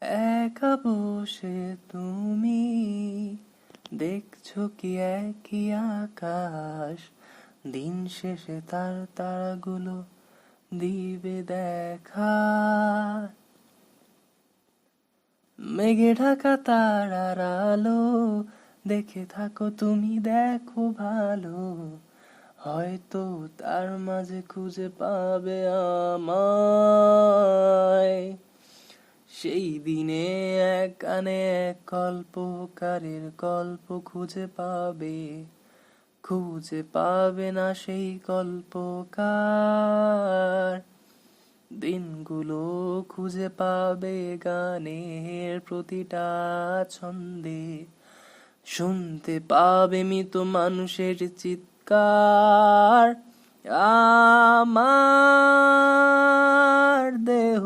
একা বসে তুমি দেখছো কি একই আকাশ, দিন শেষে তার তারাগুলো দিবে দেখা। মেঘে ঢাকা তারার আলো দেখে থাকো তুমি, দেখো ভালো, হয়তো তার মাঝে খুঁজে পাবে আমায়। সেই দিনে এক কানে এক কল্পকারের গল্প খুঁজে পাবে না সেই কল্পকার। দিনগুলো খুঁজে পাবে গানের প্রতিটা ছন্দে, শুনতে পাবে মৃত মানুষের চিৎকার। আমার দেহ